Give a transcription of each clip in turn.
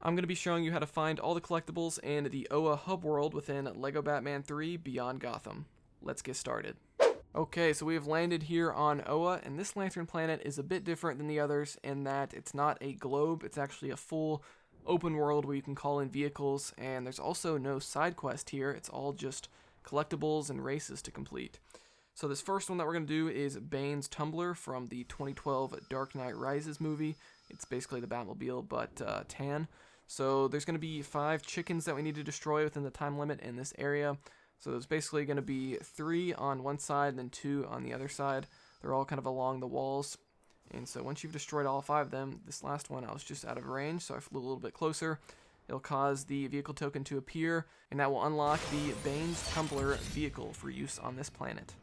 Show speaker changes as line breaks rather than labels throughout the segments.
I'm going to be showing you how to find all the collectibles in the OA hub world within LEGO Batman 3 Beyond Gotham. Let's get started. Okay, so we have landed here on OA, and this lantern planet is a bit different than the others in that it's not a globe, it's actually a full open world where you can call in vehicles, and there's also no side quest here, it's all just collectibles and races to complete. So this first one that we're going to do is Bane's Tumbler from the 2012 Dark Knight Rises movie. It's basically the Batmobile, but tan. So there's going to be 5 chickens that we need to destroy within the time limit in this area. So there's basically going to be 3 on one side and then 2 on the other side. They're all kind of along the walls. And so once you've destroyed all 5 of them, this last one I was just out of range, so I flew a little bit closer. It'll cause the vehicle token to appear, and that will unlock the Bane's Tumbler vehicle for use on this planet.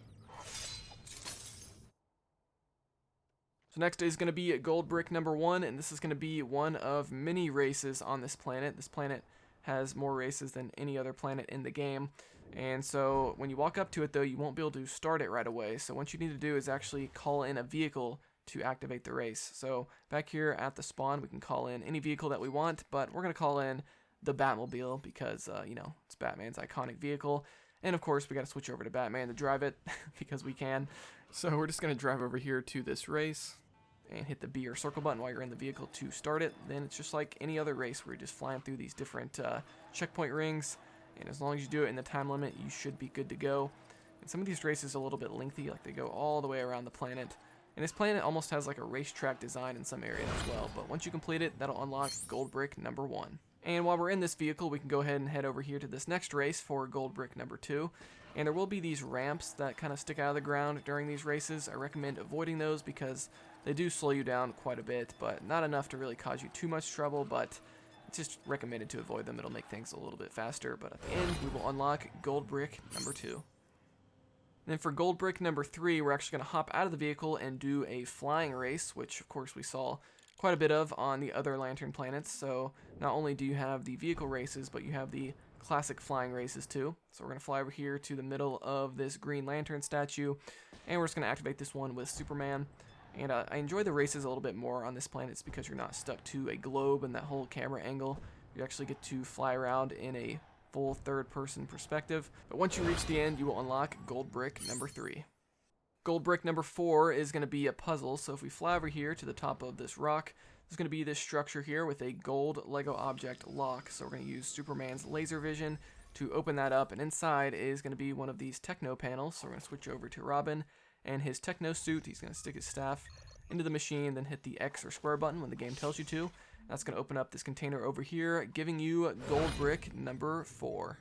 So next is going to be gold brick number 1, and this is going to be one of many races on this planet. This planet has more races than any other planet in the game, and so when you walk up to it though, you won't be able to start it right away. So what you need to do is actually call in a vehicle to activate the race. So back here at the spawn, we can call in any vehicle that we want, but we're going to call in the Batmobile because, it's Batman's iconic vehicle. And of course, we got to switch over to Batman to drive it because we can. So we're just going to drive over here to this race and hit the B or circle button while you're in the vehicle to start it. Then it's just like any other race where you're just flying through these different checkpoint rings. And as long as you do it in the time limit, you should be good to go. And some of these races are a little bit lengthy, like they go all the way around the planet. And this planet almost has like a racetrack design in some areas as well. But once you complete it, that'll unlock gold brick number 1. And while we're in this vehicle, we can go ahead and head over here to this next race for gold brick number 2. And there will be these ramps that kind of stick out of the ground during these races. I recommend avoiding those because they do slow you down quite a bit, but not enough to really cause you too much trouble, but it's just recommended to avoid them. It'll make things a little bit faster, but at the end, we will unlock gold brick number 2. And then for gold brick number 3, we're actually going to hop out of the vehicle and do a flying race, which of course we saw quite a bit of on the other lantern planets. So not only do you have the vehicle races, but you have the classic flying races too. So we're going to fly over here to the middle of this Green Lantern statue, and we're just going to activate this one with Superman. And I enjoy the races a little bit more on this planet. It's because you're not stuck to a globe and that whole camera angle. You actually get to fly around in a full third-person perspective. But once you reach the end, you will unlock gold brick number 3. Gold brick number 4 is going to be a puzzle. So if we fly over here to the top of this rock, there's going to be this structure here with a gold Lego object lock. So we're going to use Superman's laser vision to open that up. And inside is going to be one of these techno panels. So we're going to switch over to Robin and his techno suit. He's going to stick his staff into the machine, then hit the X or square button when the game tells you to. That's going to open up this container over here, giving you gold brick number 4.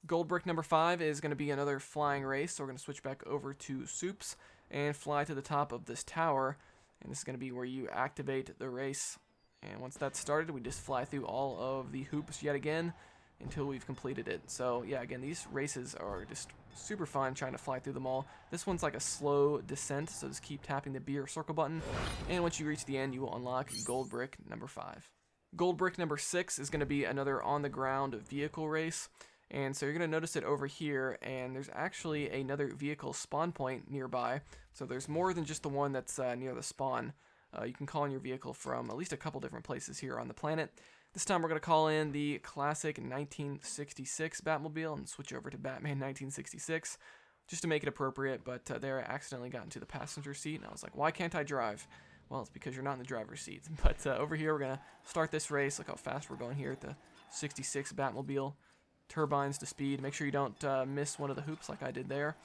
Gold brick number 5 is going to be another flying race, so we're going to switch back over to Soups and fly to the top of this tower, and this is going to be where you activate the race. And once that's started, we just fly through all of the hoops yet again until we've completed it. So yeah, again, these races are just super fun trying to fly through them all. This one's like a slow descent, so just keep tapping the B or circle button, and once you reach the end, you will unlock gold brick number 5. Gold brick number 6 is going to be another on-the-ground vehicle race. And so you're going to notice it over here, and there's actually another vehicle spawn point nearby. So there's more than just the one that's near the spawn. You can call in your vehicle from at least a couple different places here on the planet. This time we're going to call in the classic 1966 Batmobile and switch over to Batman 1966 just to make it appropriate, but there I accidentally got into the passenger seat, and I was like, why can't I drive? Well, it's because you're not in the driver's seat. But over here we're going to start this race. Look how fast we're going here at the 66 Batmobile. Turbines to speed. Make sure you don't miss one of the hoops like I did there.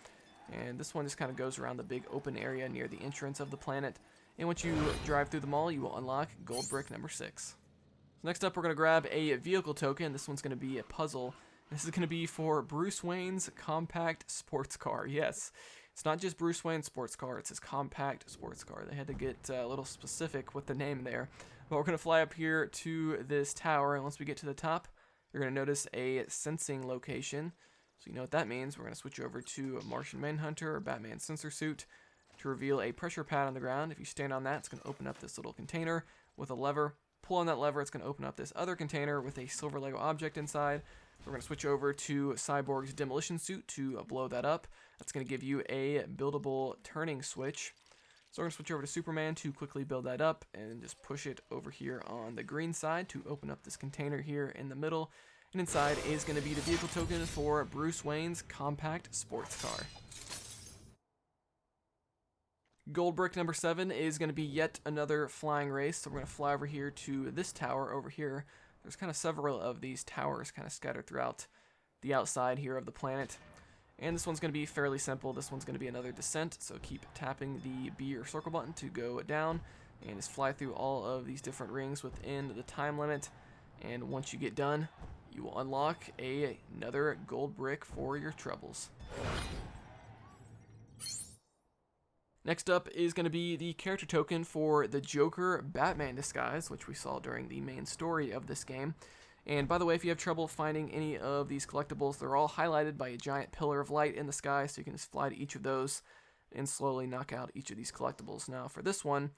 And this one just kind of goes around the big open area near the entrance of the planet. And once you drive through them all, you will unlock gold brick number 6. So next up, we're going to grab a vehicle token. This one's going to be a puzzle. This is going to be for Bruce Wayne's compact sports car. Yes, it's not just Bruce Wayne's sports car, it's his compact sports car. They had to get a little specific with the name there. But we're going to fly up here to this tower, and once we get to the top, you're going to notice a sensing location. So you know what that means. We're going to switch over to Martian Manhunter or Batman sensor suit to reveal a pressure pad on the ground. If you stand on that, it's going to open up this little container with a lever. Pull on that lever, it's going to open up this other container with a silver Lego object inside. We're going to switch over to Cyborg's demolition suit to blow that up. That's going to give you a buildable turning switch. So we're going to switch over to Superman to quickly build that up and just push it over here on the green side to open up this container here in the middle. And inside is going to be the vehicle token for Bruce Wayne's compact sports car. Gold brick number 7 is going to be yet another flying race. So we're going to fly over here to this tower over here. There's kind of several of these towers kind of scattered throughout the outside here of the planet. And this one's going to be fairly simple. This one's going to be another descent, so keep tapping the B or circle button to go down, and just fly through all of these different rings within the time limit. And once you get done, you will unlock another gold brick for your troubles. Next up is going to be the character token for the Joker Batman disguise, which we saw during the main story of this game. And by the way, if you have trouble finding any of these collectibles, they're all highlighted by a giant pillar of light in the sky, so you can just fly to each of those and slowly knock out each of these collectibles. Now, for this one,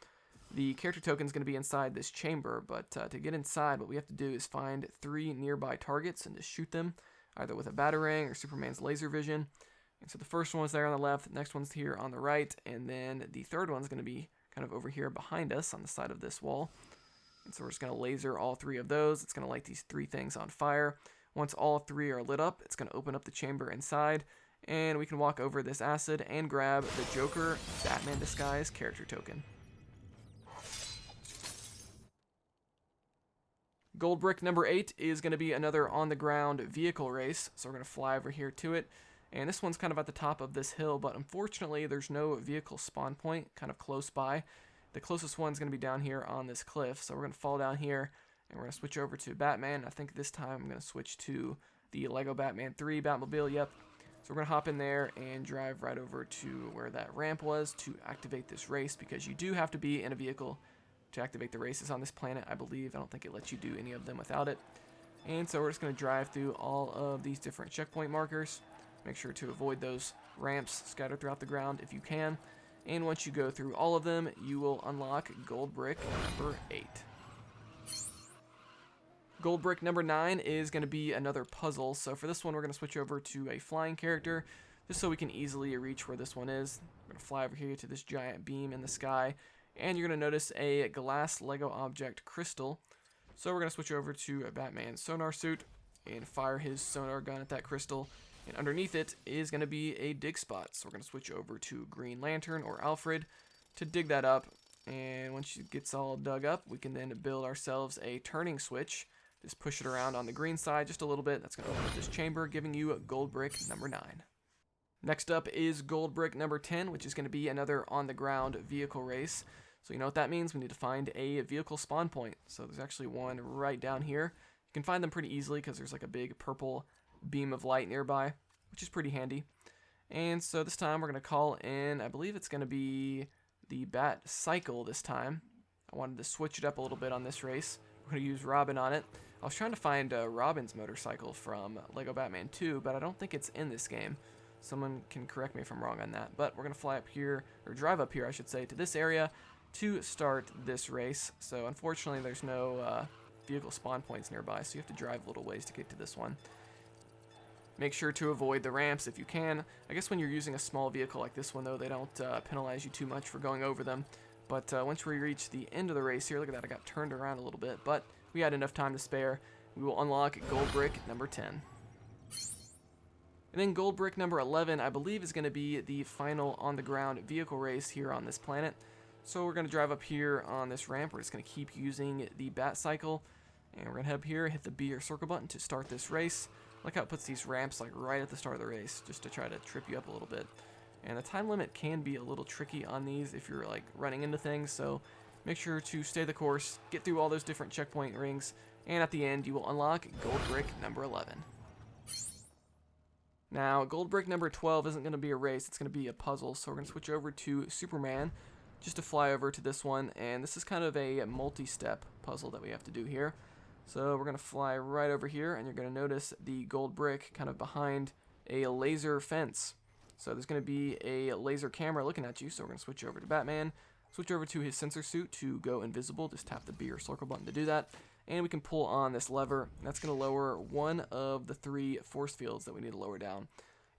the character token is going to be inside this chamber, but to get inside, what we have to do is find 3 nearby targets and just shoot them, either with a batarang or Superman's laser vision. And so the first one's there on the left, the next one's here on the right, and then the third one's going to be kind of over here behind us on the side of this wall. And so we're just going to laser all 3 of those. It's going to light these 3 things on fire. Once all 3 are lit up, it's going to open up the chamber inside, and we can walk over this acid and grab the Joker Batman disguise character token. Gold brick number 8 is going to be another on-the-ground vehicle race, so we're going to fly over here to it. And this one's kind of at the top of this hill, but unfortunately there's no vehicle spawn point kind of close by. The closest one's going to be down here on this cliff, so we're going to fall down here, and we're going to switch over to Batman. I think this time I'm going to switch to the Lego Batman 3 Batmobile, yep. So we're going to hop in there and drive right over to where that ramp was to activate this race, because you do have to be in a vehicle to activate the races on this planet, I believe. I don't think it lets you do any of them without it. And so we're just going to drive through all of these different checkpoint markers. Make sure to avoid those ramps scattered throughout the ground if you can. And once you go through all of them, you will unlock gold brick number 8. Gold brick number 9 is going to be another puzzle. So for this one, we're going to switch over to a flying character, just so we can easily reach where this one is. We're going to fly over here to this giant beam in the sky, and you're going to notice a glass Lego object crystal. So we're going to switch over to a Batman sonar suit and fire his sonar gun at that crystal. And underneath it is going to be a dig spot. So we're going to switch over to Green Lantern or Alfred to dig that up. And once it gets all dug up, we can then build ourselves a turning switch. Just push it around on the green side just a little bit. That's going to open up this chamber, giving you gold brick number 9. Next up is gold brick number 10, which is going to be another on-the-ground vehicle race. So you know what that means? We need to find a vehicle spawn point. So there's actually one right down here. You can find them pretty easily because there's like a big purple beam of light nearby, which is pretty handy. And so this time we're going to call in, I believe it's going to be the Bat Cycle this time. I wanted to switch it up a little bit on this race. We're going to use Robin on it. I was trying to find Robin's motorcycle from Lego Batman 2, but I don't think it's in this game. Someone can correct me if I'm wrong on that. But we're going to fly up here, or drive up here I should say, to this area to start this race. So unfortunately there's no vehicle spawn points nearby, so you have to drive a little ways to get to this one. Make sure to avoid the ramps if you can. I guess when you're using a small vehicle like this one, though, they don't penalize you too much for going over them. But once we reach the end of the race here, look at that, I got turned around a little bit, but we had enough time to spare. We will unlock gold brick number 10. And then gold brick number 11, I believe, is going to be the final on-the-ground vehicle race here on this planet. So we're going to drive up here on this ramp. We're just going to keep using the Bat Cycle. And we're going to head up here, hit the B or circle button to start this race. Look how it puts these ramps like right at the start of the race, just to try to trip you up a little bit. And the time limit can be a little tricky on these if you're like running into things, so make sure to stay the course, get through all those different checkpoint rings, and at the end you will unlock gold brick number 11. Now, gold brick number 12 isn't going to be a race, it's going to be a puzzle, so we're going to switch over to Superman just to fly over to this one, and this is kind of a multi-step puzzle that we have to do here. So we're going to fly right over here, and you're going to notice the gold brick kind of behind a laser fence. So there's going to be a laser camera looking at you, so we're going to switch over to Batman, switch over to his sensor suit to go invisible. Just tap the B or circle button to do that. And we can pull on this lever, and that's going to lower one of the 3 force fields that we need to lower down.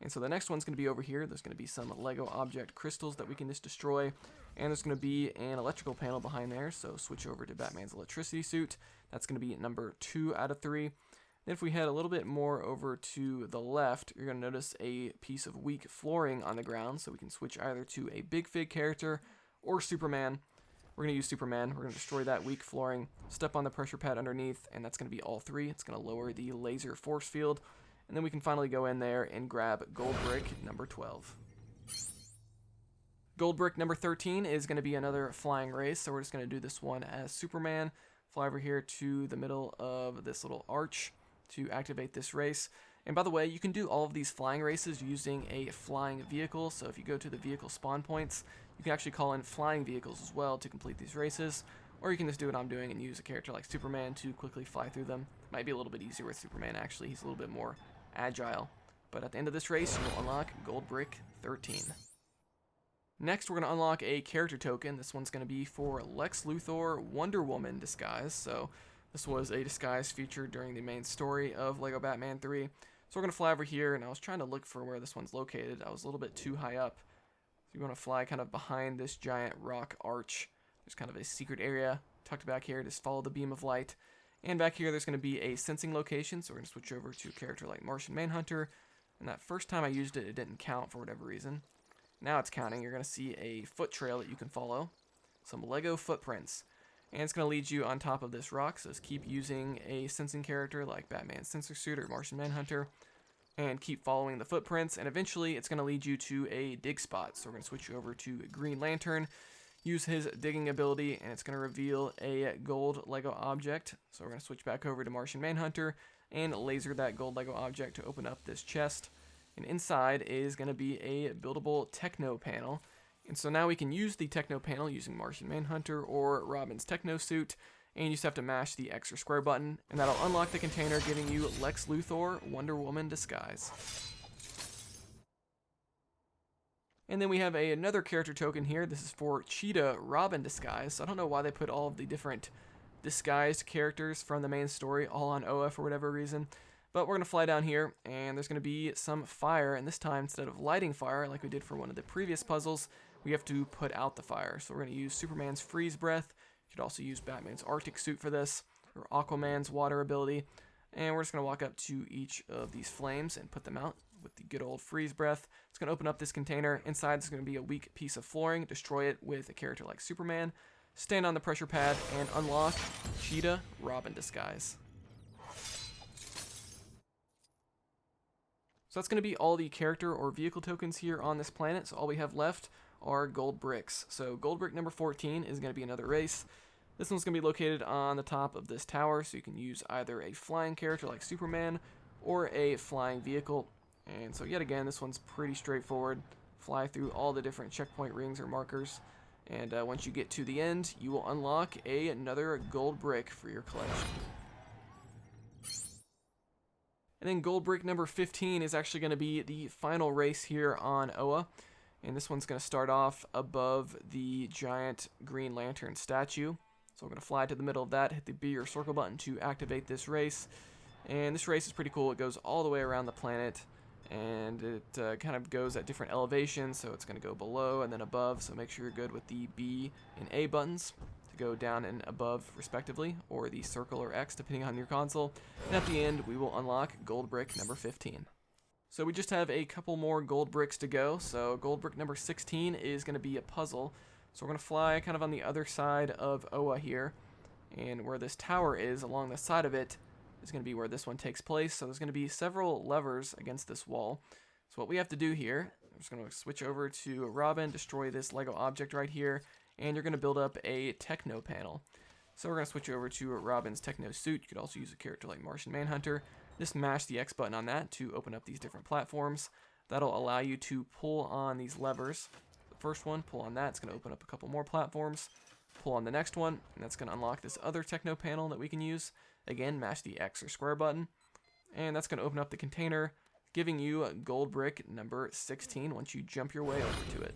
And so the next one's going to be over here. There's going to be some Lego object crystals that we can just destroy. And there's going to be an electrical panel behind there. So switch over to Batman's electricity suit. That's going to be number 2 out of 3. Then if we head a little bit more over to the left, you're going to notice a piece of weak flooring on the ground. So we can switch either to a Big Fig character or Superman. We're going to use Superman. We're going to destroy that weak flooring, step on the pressure pad underneath, and that's going to be all 3. It's going to lower the laser force field. And then we can finally go in there and grab Gold Brick number 12. Gold Brick number 13 is going to be another flying race, so we're just going to do this one as Superman. Fly over here to the middle of this little arch to activate this race. And by the way, you can do all of these flying races using a flying vehicle, so if you go to the vehicle spawn points, you can actually call in flying vehicles as well to complete these races. Or you can just do what I'm doing and use a character like Superman to quickly fly through them. Might be a little bit easier with Superman, actually. He's a little bit more agile. But at the end of this race, you will unlock Gold Brick 13. Next, we're going to unlock a character token. This one's going to be for Lex Luthor Wonder Woman disguise. So this was a disguise featured during the main story of Lego Batman 3. So we're going to fly over here, and I was trying to look for where this one's located. I was a little bit too high up. So you want to fly kind of behind this giant rock arch. There's kind of a secret area tucked back here. Just follow the beam of light. And back here, there's going to be a sensing location, so we're going to switch over to a character like Martian Manhunter. And that first time I used it, it didn't count for whatever reason. Now it's counting. You're going to see a foot trail that you can follow. Some Lego footprints. And it's going to lead you on top of this rock, so just keep using a sensing character like Batman's Sensor Suit or Martian Manhunter. And keep following the footprints, and eventually it's going to lead you to a dig spot. So we're going to switch you over to Green Lantern. Use his digging ability, and it's going to reveal a gold Lego object. So we're going to switch back over to Martian Manhunter and laser that gold Lego object to open up this chest. And inside is going to be a buildable techno panel. And so now we can use the techno panel using Martian Manhunter or Robin's techno suit. And you just have to mash the X or square button, and that'll unlock the container, giving you Lex Luthor Wonder Woman disguise. And then we have another character token here. This is for Cheetah Robin disguise. So I don't know why they put all of the different disguised characters from the main story all on Oa for whatever reason. But we're going to fly down here, and there's going to be some fire. And this time, instead of lighting fire like we did for one of the previous puzzles, we have to put out the fire. So we're going to use Superman's freeze breath. You could also use Batman's Arctic suit for this, or Aquaman's water ability. And we're just going to walk up to each of these flames and put them out with the good old freeze breath. It's going to open up this container. Inside is going to be a weak piece of flooring. Destroy it with a character like Superman. Stand on the pressure pad and unlock Cheetah Robin disguise. So that's going to be all the character or vehicle tokens here on this planet. So all we have left are gold bricks. So gold brick number 14 is going to be another race. This one's going to be located on the top of this tower, so you can use either a flying character like Superman or a flying vehicle. And so yet again, this one's pretty straightforward. Fly through all the different checkpoint rings or markers, and once you get to the end, you will unlock another gold brick for your collection. And then gold brick number 15 is actually going to be the final race here on Oa. And this one's going to start off above the giant Green Lantern statue. So we're going to fly to the middle of that, hit the B or circle button to activate this race. And this race is pretty cool. It goes all the way around the planet, and it kind of goes at different elevations. So it's going to go below and then above. So make sure you're good with the B and A buttons to go down and above respectively, or the circle or X depending on your console. And at the end, we will unlock gold brick number 15. So we just have a couple more gold bricks to go. So gold brick number 16 is going to be a puzzle. So we're going to fly kind of on the other side of Oa here. And where this tower is, along the side of it, is going to be where this one takes place. So there's going to be several levers against this wall. So what we have to do here, I'm just going to switch over to Robin, destroy this Lego object right here, and you're going to build up a techno panel. So we're going to switch over to Robin's techno suit. You could also use a character like Martian Manhunter. Just mash the X button on that to open up these different platforms. That'll allow you to pull on these levers. The first one, pull on that. It's going to open up a couple more platforms. Pull on the next one, and that's going to unlock this other techno panel that we can use. Again, mash the X or square button, and that's going to open up the container, giving you a gold brick number 16 once you jump your way over to it.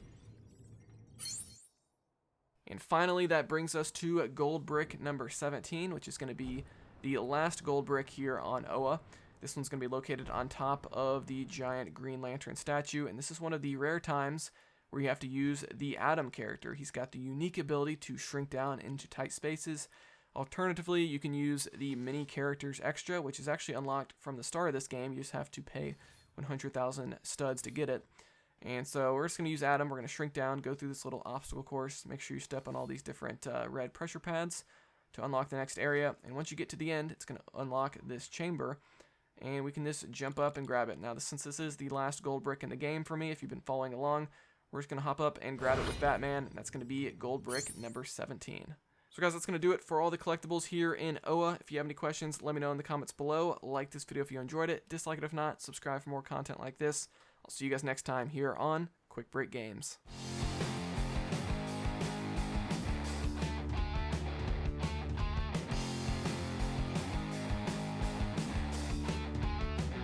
And finally, that brings us to gold brick number 17, which is going to be the last gold brick here on Oa. This one's going to be located on top of the giant Green Lantern statue, and this is one of the rare times where you have to use the Atom character. He's got the unique ability to shrink down into tight spaces. Alternatively, you can use the Mini Characters Extra, which is actually unlocked from the start of this game. You just have to pay 100,000 studs to get it. And so we're just going to use Atom. We're going to shrink down, go through this little obstacle course. Make sure you step on all these different red pressure pads to unlock the next area. And once you get to the end, it's going to unlock this chamber. And we can just jump up and grab it. Now, since this is the last gold brick in the game for me, if you've been following along, we're just going to hop up and grab it with Batman. And that's going to be gold brick number 17. So guys, that's going to do it for all the collectibles here in OA. If you have any questions, let me know in the comments below. Like this video if you enjoyed it. Dislike it if not. Subscribe for more content like this. I'll see you guys next time here on Quick Break Games.